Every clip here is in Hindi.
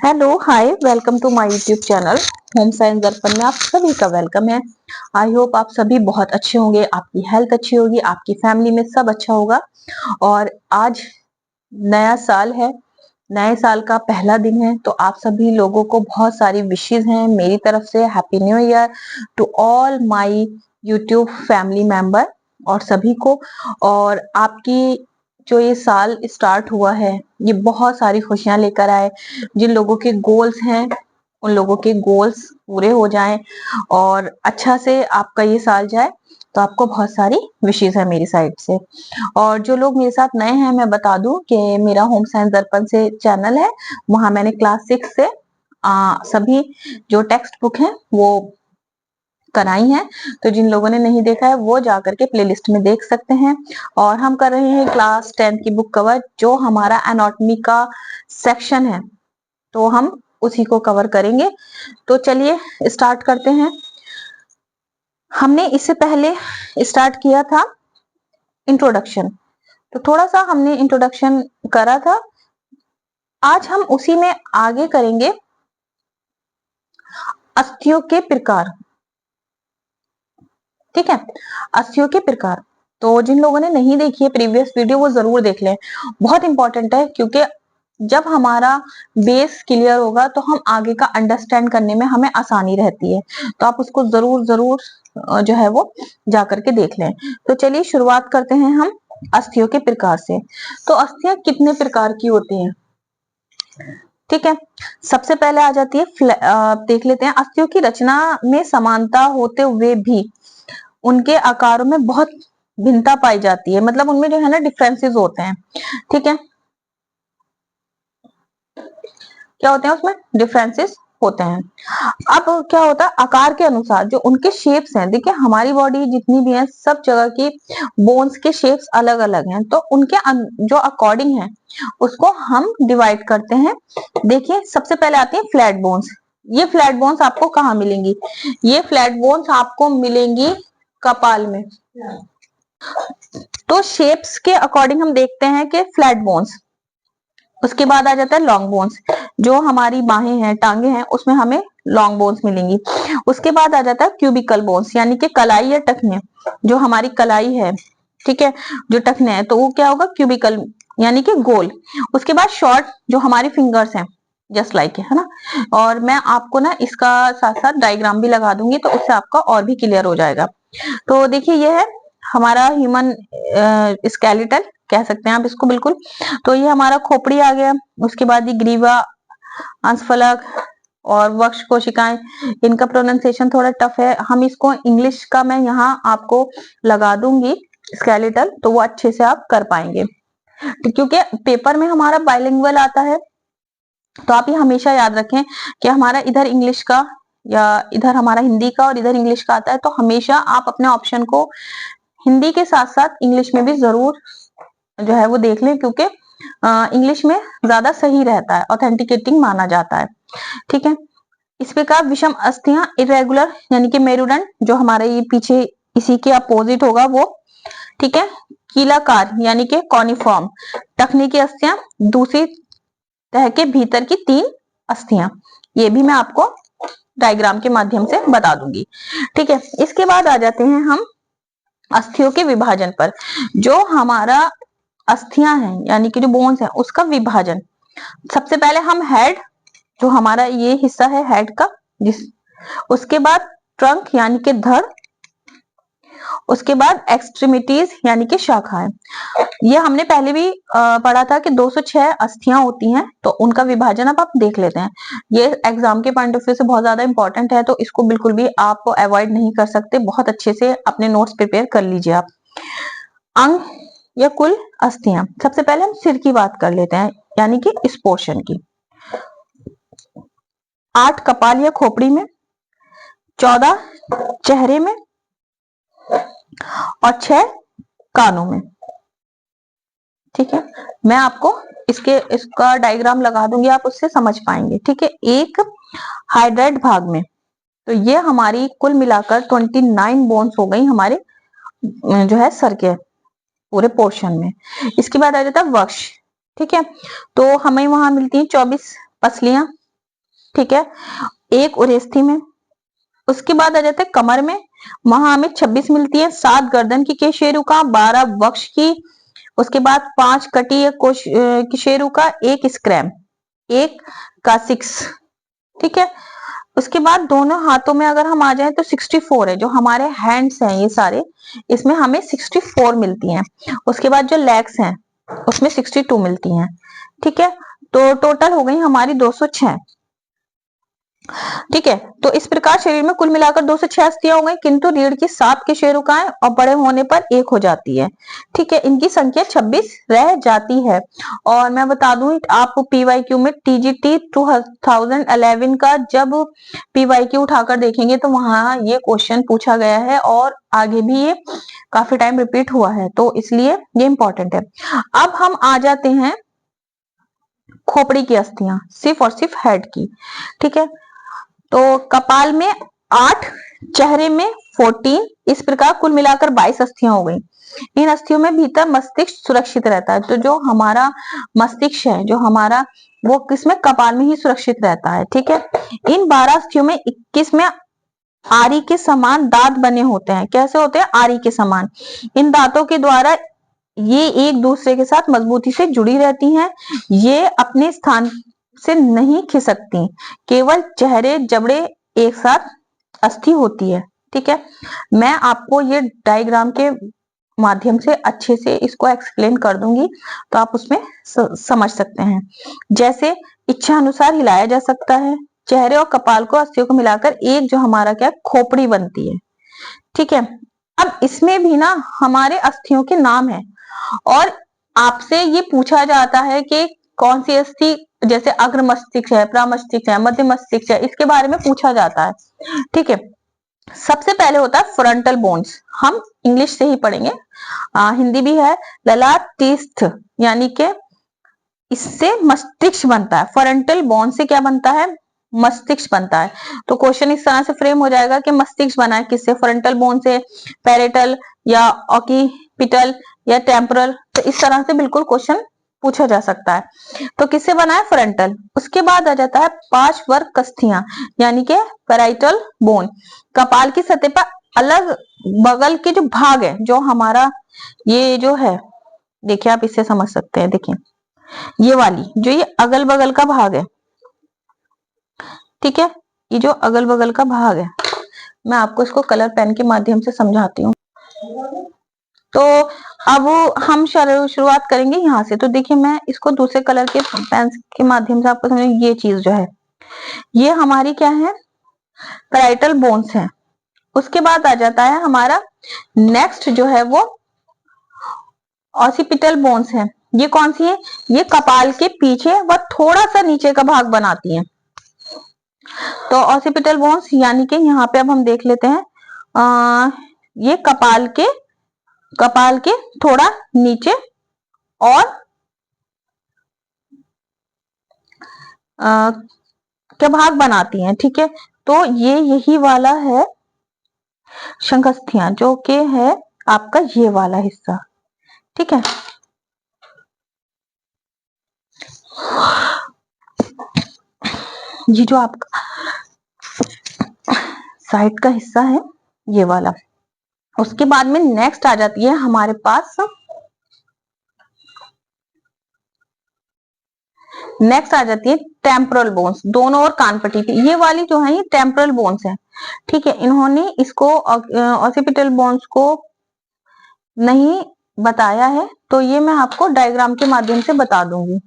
Hello hi welcome to my YouTube channel home science Darpan में आप सभी का वेलकम है। आई होप आप सभी बहुत अच्छे होंगे, आपकी हेल्थ अच्छी होगी, आपकी फैमिली में सब अच्छा होगा। और आज नया साल है, नए साल का पहला दिन है, तो आप सभी लोगों को बहुत सारी विशेस हैं मेरी तरफ से। Happy new year to all my YouTube family member और सभी को। और आपकी जो ये साल स्टार्ट हुआ है ये बहुत सारी खुशियां लेकर आए। जिन लोगों के गोल्स हैं उन लोगों के गोल्स पूरे हो जाएं और अच्छा से आपका ये साल जाए, तो आपको बहुत सारी विशेष है मेरी साइड से। और जो लोग मेरे साथ नए हैं मैं बता दूं कि मेरा होम साइंस दर्पण से चैनल है, वहां मैंने क्लास 6 से सभी जो टेक्स्ट बुक है वो कराई है। तो जिन लोगों ने नहीं देखा है वो जाकर के प्लेलिस्ट में देख सकते हैं। और हम कर रहे हैं क्लास 10 की बुक कवर, जो हमारा एनाटॉमी का सेक्शन है, तो हम उसी को कवर करेंगे। तो चलिए स्टार्ट करते हैं। हमने इससे पहले स्टार्ट किया था इंट्रोडक्शन, तो थोड़ा सा हमने इंट्रोडक्शन करा था। आज हम उसी में आगे करेंगे अस्थियों के प्रकार। ठीक है, अस्थियों के प्रकार। तो जिन लोगों ने नहीं देखी है प्रीवियस वीडियो वो जरूर देख लें, बहुत इंपॉर्टेंट है। क्योंकि जब हमारा बेस क्लियर होगा तो हम आगे का अंडरस्टैंड करने में हमें आसानी रहती है। तो आप उसको जरूर जरूर जो है वो जाकर के देख लें। तो चलिए शुरुआत करते हैं हम अस्थियों के प्रकार से। तो अस्थियां कितने प्रकार की होती हैं? ठीक है, सबसे पहले आ जाती है देख लेते हैं। अस्थियों की रचना में समानता होते हुए भी उनके आकारों में बहुत भिन्नता पाई जाती है, मतलब उनमें जो है ना डिफरेंसेस होते हैं। ठीक है, क्या होते हैं उसमें डिफरेंसेस होते हैं। अब क्या होता है, आकार के अनुसार जो उनके शेप्स हैं, देखिए हमारी बॉडी जितनी भी है सब जगह की बोन्स के शेप्स अलग अलग हैं, तो उनके जो अकॉर्डिंग है उसको हम डिवाइड करते हैं। देखिए सबसे पहले आती है फ्लैट बोन्स। ये फ्लैट बोन्स आपको कहाँ मिलेंगी? ये फ्लैट बोन्स आपको मिलेंगी कपाल में। तो शेप्स के अकॉर्डिंग हम देखते हैं कि फ्लैट बोन्स। उसके बाद आ जाता है लॉन्ग बोन्स, जो हमारी बाहें हैं, टांगे हैं, उसमें हमें लॉन्ग बोन्स मिलेंगी। उसके बाद आ जाता है क्यूबिकल बोन्स, यानी कि कलाई या टखने, जो हमारी कलाई है, ठीक है, जो टखने हैं, तो वो क्या होगा क्यूबिकल यानी कि गोल। उसके बाद शॉर्ट, जो हमारी फिंगर्स हैं, जस्ट लाइक है ना। और मैं आपको ना इसका साथ साथ डायग्राम भी लगा दूंगी, तो उससे आपका और भी क्लियर हो जाएगा। तो देखिए ये है हमारा ह्यूमन स्केलेटल कह सकते हैं आप इसको, बिल्कुल। तो ये हमारा खोपड़ी आ गया। उसके बाद ये ग्रीवा, अंशफलक और वक्ष कोशिकाएं। इनका प्रोनाउंसिएशन थोड़ा टफ है, हम इसको इंग्लिश का मैं यहाँ आपको लगा दूंगी स्केलेटल, तो वो अच्छे से आप कर पाएंगे। तो क्योंकि पेपर में हमारा बाइलिंगुअल आता है, तो आप ये हमेशा याद रखें कि हमारा इधर इंग्लिश का या इधर हमारा हिंदी का और इधर इंग्लिश का आता है, तो हमेशा आप अपने ऑप्शन को हिंदी के साथ साथ इंग्लिश में भी जरूर जो है वो देख लें, क्योंकि इंग्लिश में ज्यादा सही रहता है, ऑथेंटिकेटिंग माना जाता है। ठीक है, इस प्रकार विषम अस्थियां इरेगुलर यानी कि मेरुदंड, जो हमारे ये पीछे इसी के अपोजिट होगा वो। ठीक है, कीलाकार यानी कि कॉनिफॉर्म, टखने की अस्थियां, दूसरी तह के भीतर की 3 अस्थियां। ये भी मैं आपको डायग्राम के माध्यम से बता दूंगी। ठीक है, इसके बाद आ जाते हैं हम अस्थियों के विभाजन पर। जो हमारा अस्थियां हैं यानी कि जो बोन्स है उसका विभाजन। सबसे पहले हम हेड, जो हमारा ये हिस्सा है हेड का, जिस उसके बाद ट्रंक यानी कि धड़, उसके बाद एक्सट्रीमिटीज यानी कि शाखाएं। ये हमने पहले भी पढ़ा था कि 206 अस्थियां होती हैं, तो उनका विभाजन अब आप देख लेते हैं। ये एग्जाम के पॉइंट ऑफ व्यू से बहुत ज्यादा इंपॉर्टेंट है, तो इसको बिल्कुल भी आप अवॉइड नहीं कर सकते, बहुत अच्छे से अपने नोट्स प्रिपेयर कर लीजिए आप। अंग या कुल अस्थियां, सबसे पहले हम सिर की बात कर लेते हैं, यानी कि इस पोर्शन की। 8 कपाल या खोपड़ी में, 14 चेहरे में और 6 कानों में। ठीक है, मैं आपको इसका डायग्राम लगा दूंगी, आप उससे समझ पाएंगे। ठीक है, एक हाइड्राइड भाग में, तो ये हमारी कुल मिलाकर 29 बोन्स हो गई हमारे जो है सर के पूरे पोर्शन में। इसके बाद आ जाता है वक्ष। ठीक है, तो हमें वहां मिलती हैं 24 पसलियां। ठीक है, एक उरेस्थी में। उसके बाद आ जाता है कमर में, वहां हमें 26 मिलती है, 7 गर्दन की केशेरुका, 12 वक्ष की, उसके बाद 5 कटी केशेरुका, एक स्क्रैम, एक का 6। ठीक है, उसके बाद दोनों हाथों में अगर हम आ जाए तो 64 है, जो हमारे हैंड्स हैं ये सारे, इसमें हमें 64 मिलती हैं। उसके बाद जो लेग्स हैं उसमें 62 मिलती हैं। ठीक है, तो टोटल हो गई हमारी 206। ठीक है, तो इस प्रकार शरीर में कुल मिलाकर 206 अस्थियां हो गई, किंतु रीढ़ की 7 केशेरुकाएं और बड़े होने पर 1 हो जाती है। ठीक है, इनकी संख्या 26 रह जाती है। और मैं बता दूं आपको पीवाईक्यू में टीजीटी 2011 का जब पीवाईक्यू उठाकर देखेंगे तो वहां ये क्वेश्चन पूछा गया है और आगे भी ये काफी टाइम रिपीट हुआ है, तो इसलिए ये इंपॉर्टेंट है। अब हम आ जाते हैं खोपड़ी की अस्थियां, सिर्फ और सिर्फ हेड की। ठीक है, तो कपाल में 8, चेहरे में 14, इस प्रकार कुल मिलाकर 22 अस्थियां हो गई। इन अस्थियों में भीतर मस्तिष्क सुरक्षित रहता है, तो जो हमारा मस्तिष्क है जो हमारा, वो किसमें, कपाल में ही सुरक्षित रहता है। ठीक है, इन 12 अस्थियों में 21 में आरी के समान दांत बने होते हैं। कैसे होते हैं, आरी के समान। इन दांतों के द्वारा ये एक दूसरे के साथ मजबूती से जुड़ी रहती हैं, ये अपने स्थान से नहीं खिसकती, केवल चेहरे जबड़े एक साथ अस्थि होती है। ठीक है, मैं आपको ये डायग्राम के माध्यम से अच्छे से इसको एक्सप्लेन कर दूंगी, तो आप उसमें समझ सकते हैं। जैसे इच्छा अनुसार हिलाया जा सकता है, चेहरे और कपाल को अस्थियों को मिलाकर एक जो हमारा क्या खोपड़ी बनती है। ठीक है, अब इसमें भी ना हमारे अस्थियों के नाम है, और आपसे ये पूछा जाता है कि कौन सी अस्थि, जैसे अग्र मस्तिष्क है, प्रमस्तिष्क है, मध्य मस्तिष्क है, इसके बारे में पूछा जाता है। ठीक है, सबसे पहले होता है फ्रंटल बोन्स, हम इंग्लिश से ही पढ़ेंगे, हिंदी भी है, ललाटिस्थ, यानी कि इससे मस्तिष्क बनता है। फ्रंटल बोन से क्या बनता है, मस्तिष्क बनता है। तो क्वेश्चन इस तरह से फ्रेम हो जाएगा कि मस्तिष्क बना है किससे, फ्रंटल बोन से, पैरेटल या ऑकिपिटल या टेम्पोरल, तो इस तरह से बिल्कुल क्वेश्चन पूछा जा सकता है। तो किससे बना है, फ्रंटल। उसके बाद आ जाता है 5 वर्ग अस्थियां, यानी कि पैराइटल बोन, कपाल की सतह पर अलग बगल के जो भाग है, जो हमारा ये जो है, देखिए आप इससे समझ सकते हैं, देखिए ये वाली जो ये अगल बगल का भाग है। ठीक है, ये जो अगल बगल का भाग है, मैं आपको इसको कलर पेन के माध्यम से समझाती हूँ। तो अब हम शुरुआत करेंगे यहाँ से। तो देखिए मैं इसको दूसरे कलर के पेन के माध्यम से आपको समझ, ये चीज जो है ये हमारी क्या है, पैराइटल बोन्स है। उसके बाद आ जाता है हमारा नेक्स्ट जो है वो ऑसिपिटल बोन्स है। ये कौन सी है, ये कपाल के पीछे व थोड़ा सा नीचे का भाग बनाती है। तो ऑसिपिटल बोन्स यानी कि यहाँ पे अब हम देख लेते हैं, ये कपाल के थोड़ा नीचे और क्या भाग बनाती हैं। ठीक है, तो ये यही वाला है शंखस्थियां, जो कि है आपका ये वाला हिस्सा। ठीक है, ये जो आपका साइड का हिस्सा है ये वाला। उसके बाद में नेक्स्ट आ जाती है हमारे पास, नेक्स्ट आ जाती है टेम्पोरल बोन्स, दोनों और कान पट्टी की, ये वाली जो है ये टेम्पोरल बोन्स है। ठीक है, इन्होंने इसको ऑसिपिटल बोन्स को नहीं बताया है, तो ये मैं आपको डायग्राम के माध्यम से बता दूंगी।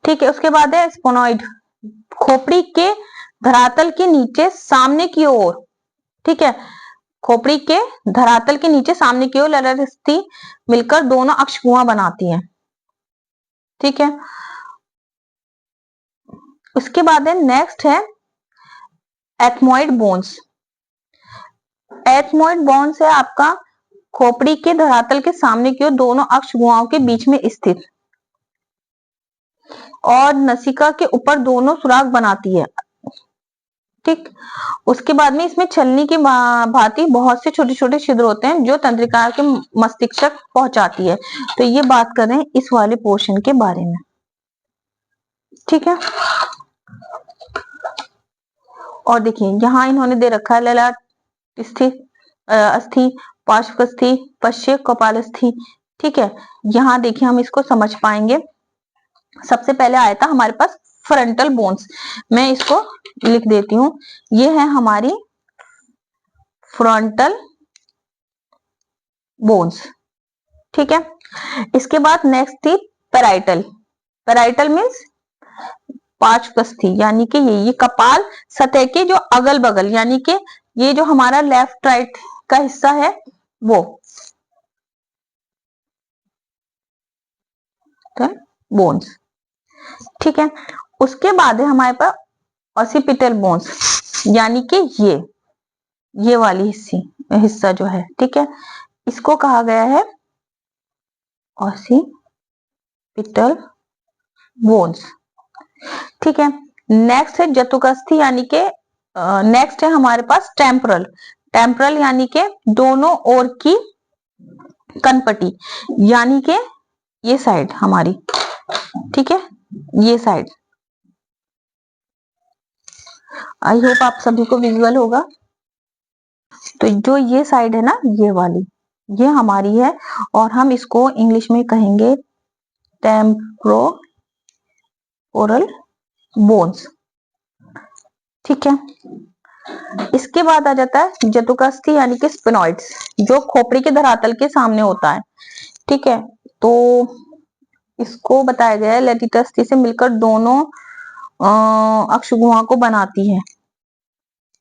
ठीक है, उसके बाद है स्पोनोइड, खोपड़ी के धरातल के नीचे सामने की ओर। ठीक है, खोपड़ी के धरातल के नीचे सामने की ओर ललाटस्थि मिलकर दोनों अक्षगुहा बनाती है। ठीक है, उसके बाद है नेक्स्ट है एथमोइड बोन्स। एथमोइड बोन्स है आपका खोपड़ी के धरातल के सामने की ओर दोनों अक्षगुहाओं के बीच में स्थित और नसिका के ऊपर दोनों सुराग बनाती है। ठीक, उसके बाद में इसमें छलनी की भांति बहुत से छोटे छोटे छिद्र होते हैं जो तंत्रिका के मस्तिष्क तक पहुंचाती है। तो ये बात कर रहे हैं इस वाले पोर्शन के बारे में। ठीक है, और देखिए यहाँ इन्होंने दे रखा है ललाट अस्थि, पार्श्वस्थि, पश्य कपालस्थि। ठीक है, यहाँ देखिए हम इसको समझ पाएंगे। सबसे पहले आया था हमारे पास फ्रंटल बोन्स, मैं इसको लिख देती हूँ, ये है हमारी फ्रंटल बोन्स। ठीक है, इसके बाद नेक्स्ट थी पैराइटल। पैराइटल मीन्स पार्श्वस्थि, यानी कि ये कपाल सतह के जो अगल बगल, यानी कि ये जो हमारा लेफ्ट राइट का हिस्सा है वो बोन्स। ठीक है, उसके बाद है हमारे पास ऑसिपिटल बोन्स, यानी कि ये वाली हिस्सा जो है, ठीक है, इसको कहा गया है ऑसिपिटल बोन्स। ठीक है, नेक्स्ट है जतुकस्थि, यानी कि नेक्स्ट है हमारे पास टेम्पोरल। टेम्पोरल यानी कि दोनों ओर की कनपटी, यानी कि ये साइड हमारी, ठीक है, ये साइड। आई होप आप सभी को विजुअल होगा। तो जो ये साइड है ना, ये वाली, ये हमारी है, और हम इसको इंग्लिश में कहेंगे टेम्पोरल बोन्स। ठीक है, इसके बाद आ जाता है जतुकस्थि, यानी कि स्पिनॉइड्स, जो खोपड़ी के धरातल के सामने होता है। ठीक है, तो इसको बताया गया है ललितास्थि से मिलकर दोनों अक्षगुहा को बनाती है,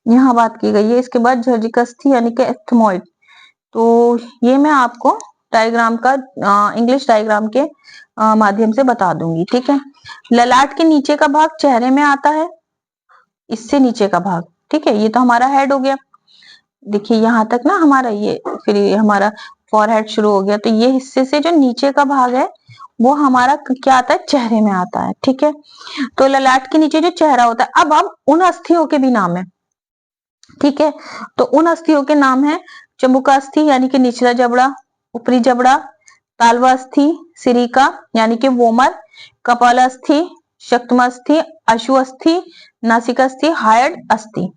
यहाँ बात की गई है। इसके बाद झर्जिकस्थि, यानी कि एस्थमोइड, तो ये मैं आपको डायग्राम का इंग्लिश डायग्राम के माध्यम से बता दूंगी। ठीक है, ललाट के नीचे का भाग चेहरे में आता है, इससे नीचे का भाग। ठीक है, ये तो हमारा हेड हो गया, देखिए यहाँ तक ना हमारा ये, फिर ये हमारा फॉरहेड शुरू हो गया, तो ये हिस्से से जो नीचे का भाग है वो हमारा क्या आता है, चेहरे में आता है। ठीक है, तो ललाट के नीचे जो चेहरा होता है, अब उन अस्थियों के भी नाम है। ठीक है, तो उन अस्थियों के नाम है चंबुकास्थि, यानी कि निचला जबड़ा, ऊपरी जबड़ा, तालवास्थि, सिरिका यानी कि वोमर, कपालास्थि, शक्तमास्थि, अश्वस्थि, नासिकास्थि, हायड अस्थि।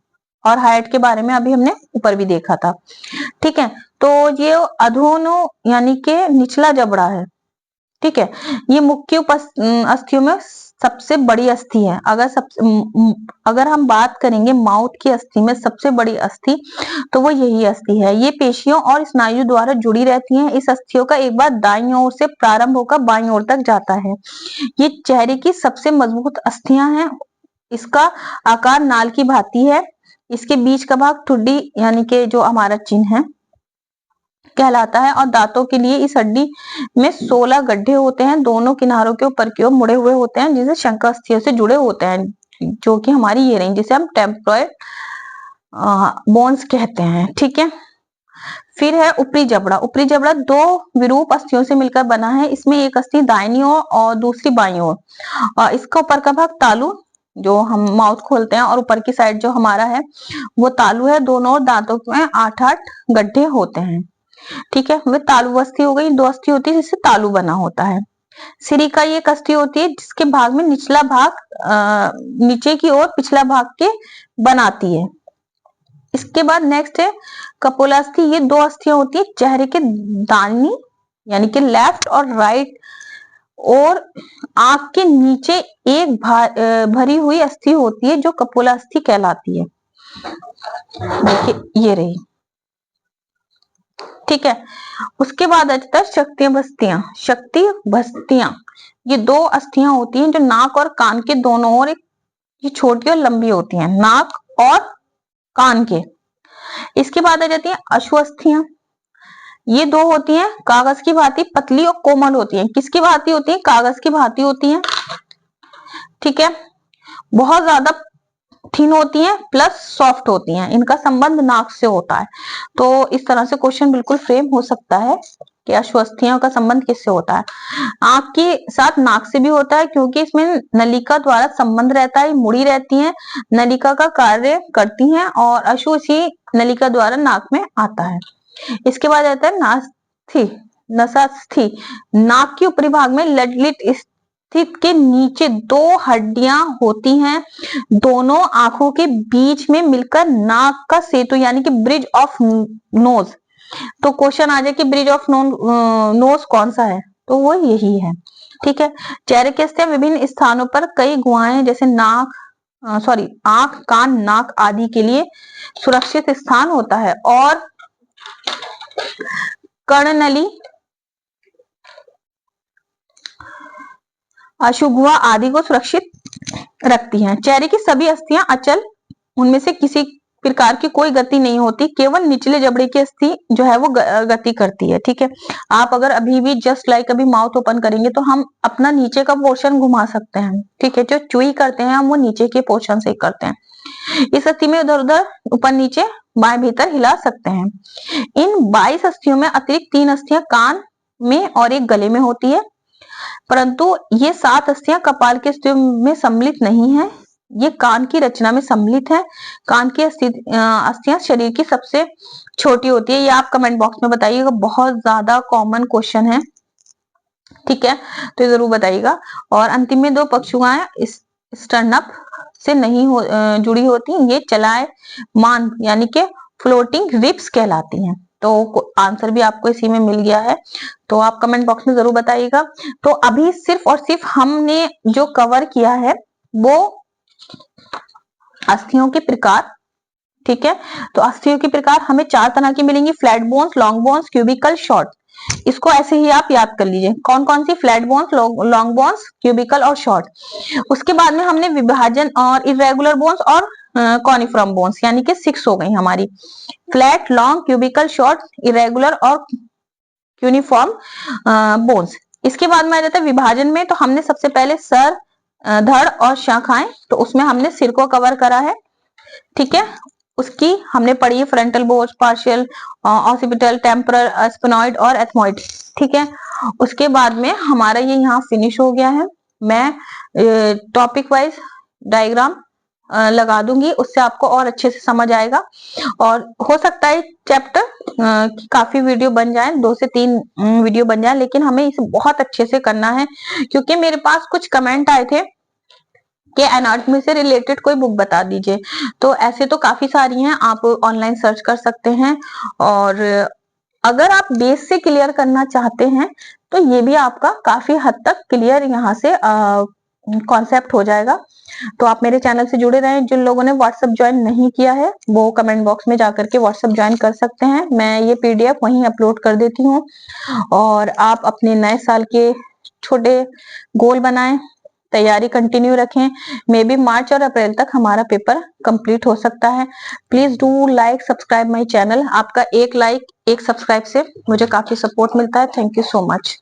और हायड के बारे में अभी हमने ऊपर भी देखा था। ठीक है, तो ये अधोनो यानी कि निचला जबड़ा है। ठीक है, ये मुख्य अस्थियों में सबसे बड़ी अस्थि है। अगर हम बात करेंगे माउथ की अस्थि में सबसे बड़ी अस्थि, तो वो यही अस्थि है। ये पेशियों और स्नायु द्वारा जुड़ी रहती हैं। इस अस्थियों का एक बार दाईं ओर से प्रारंभ होकर बाईं ओर तक जाता है। ये चेहरे की सबसे मजबूत अस्थियां हैं। इसका आकार नाल की भांति है। इसके बीच का भाग ठुड्डी यानी कि जो हमारा चिन्ह है कहलाता है, और दांतों के लिए इस हड्डी में 16 गड्ढे होते हैं, दोनों किनारों के ऊपर की ओर मुड़े हुए होते हैं, जिसे शंखास्थियों से जुड़े होते हैं, जो कि हमारी ये रही, जिसे हम टेम्पोरल बोन्स कहते हैं। ठीक है, फिर है ऊपरी जबड़ा। ऊपरी जबड़ा दो विरूप अस्थियों से मिलकर बना है। इसमें एक अस्थि दाहिनी ओर और दूसरी बाईं ओर। इसका ऊपर का भाग तालु, जो हम माउथ खोलते हैं, और ऊपर की साइड जो हमारा है वो तालु है। दोनों ओर दांतों में 8-8 गड्ढे होते हैं। ठीक है, वे तालु अस्थि हो गई। दो अस्थि होती है जिससे तालु बना होता है। सिरिका ये एक अस्थि होती है जिसके भाग में निचला भाग नीचे की ओर पिछला भाग के बनाती है। इसके बाद नेक्स्ट है कपोलास्थि। ये दो अस्थियां होती है चेहरे के दाहिनी यानी कि लेफ्ट और राइट और आंख के नीचे एक भरी हुई अस्थि होती है जो कपोलास्थि कहलाती है। देखिए ये रही। ठीक है, उसके बाद आ जाता है शक्ति बस्तियां। शक्ति बस्तियां ये दो अस्थियां होती हैं जो नाक और कान के दोनों ओर, ये छोटी और लंबी होती हैं, नाक और कान के। इसके बाद आ जाती है अश्वस्थियां। ये दो होती हैं कागज की भांति पतली और कोमल होती हैं। किसकी भांति होती है? कागज की भांति होती हैं। ठीक है, बहुत ज्यादा थिन होती हैं प्लस सॉफ्ट होती हैं। इनका संबंध नाक से होता है। तो इस तरह से क्वेश्चन बिल्कुल फ्रेम हो सकता है कि अश्वस्थियों का संबंध किससे होता है। आंख के साथ नाक से भी होता है क्योंकि इसमें नलिका द्वारा संबंध रहता है, मुड़ी रहती हैं, नलिका का कार्य करती हैं और अश्व इसी नलिका द्वारा नाक में आता है। इसके बाद आता है नासास्थि। नाक के ऊपरी भाग में लडलिट स्थित के नीचे 2 हड्डियां होती हैं, दोनों आंखों के बीच में मिलकर नाक का सेतु यानी कि ब्रिज ऑफ नोज। तो क्वेश्चन आ जाए कि ब्रिज ऑफ नोज कौन सा है, तो वो यही है। ठीक है। चेहरे के अस्थियां विभिन्न स्थानों पर कई गुहाएं जैसे आंख, कान, नाक आदि के लिए सुरक्षित स्थान होता है और कर्णनली, अशुभुआ आदि को सुरक्षित रखती हैं। चेहरे की सभी अस्थियां अचल, उनमें से किसी प्रकार की कोई गति नहीं होती, केवल निचले जबड़े की अस्थि जो है वो गति करती है। ठीक है। आप अगर अभी भी जस्ट लाइक अभी माउथ ओपन करेंगे तो हम अपना नीचे का पोर्शन घुमा सकते हैं। ठीक है। जो चुई करते हैं हम वो नीचे के पोर्शन से करते हैं। इस अस्थि में इधर उधर ऊपर नीचे बाएं भीतर हिला सकते हैं। इन 22 अस्थियों में अतिरिक्त 3 अस्थियां कान में और एक गले में होती है, परंतु ये 7 अस्थियां कपाल की अस्थियों में सम्मिलित नहीं है, ये कान की रचना में सम्मिलित है। कान की अस्थियां शरीर की सबसे छोटी होती है। ये आप कमेंट बॉक्स में बताइएगा, बहुत ज्यादा कॉमन क्वेश्चन है। ठीक है, तो जरूर बताइएगा। और अंतिम में 2 पक्षुआएं स्टर्नअप से नहीं जुड़ी होती, ये चलाए मान यानी कि फ्लोटिंग रिब्स कहलाती हैं। तो आंसर भी आपको इसी में मिल गया है, तो आप कमेंट बॉक्स में जरूर बताइएगा। तो अभी सिर्फ और सिर्फ हमने जो कवर किया है वो अस्थियों के प्रकार। ठीक है। तो अस्थियों के प्रकार हमें 4 तरह की मिलेंगी, flat bones, long bones, cubical, short. इसको ऐसे ही आप याद कर लीजिए, कौन कौन सी, flat bones, long bones, cubical और शॉर्ट। उसके बाद में हमने विभाजन और इरेगुलर बोन्स और कॉनिफॉर्म बोन्स यानी कि 6 हो गई हमारी, flat, long, cubical, short, irregular और यूनिफॉर्म बोन्स। इसके बाद में आ जाता है विभाजन में, तो हमने सबसे पहले सर, धड़ और शाखाएं, तो उसमें हमने सिर को कवर करा है। ठीक है। उसकी हमने पढ़ी है frontal bone, partial, occipital, temporal, sphenoid और एथमॉइड। ठीक है। उसके बाद में हमारा ये यहाँ फिनिश हो गया है। मैं टॉपिक वाइज डायग्राम लगा दूंगी, उससे आपको और अच्छे से समझ आएगा। और हो सकता है चैप्टर काफी वीडियो बन जाए, 2 से 3 वीडियो बन जाए, लेकिन हमें इसे बहुत अच्छे से करना है, क्योंकि मेरे पास कुछ कमेंट आए थे कि एनाटॉमी से रिलेटेड कोई बुक बता दीजिए। तो ऐसे तो काफी सारी हैं, आप ऑनलाइन सर्च कर सकते हैं। और अगर आप बेस से क्लियर करना चाहते हैं तो ये भी आपका काफी हद तक क्लियर यहाँ से कॉन्सेप्ट हो जाएगा। तो आप मेरे चैनल से जुड़े रहें। जिन लोगों ने व्हाट्सएप ज्वाइन नहीं किया है वो कमेंट बॉक्स में जाकर के व्हाट्सएप ज्वाइन कर सकते हैं, मैं ये पीडीएफ वहीं अपलोड कर देती हूँ। और आप अपने नए साल के छोटे गोल बनाएं, तैयारी कंटिन्यू रखें। मे बी मार्च और अप्रैल तक हमारा पेपर कंप्लीट हो सकता है। Please do like, subscribe my channel. आपका एक लाइक, एक सब्सक्राइब से मुझे काफी सपोर्ट मिलता है। Thank you so much.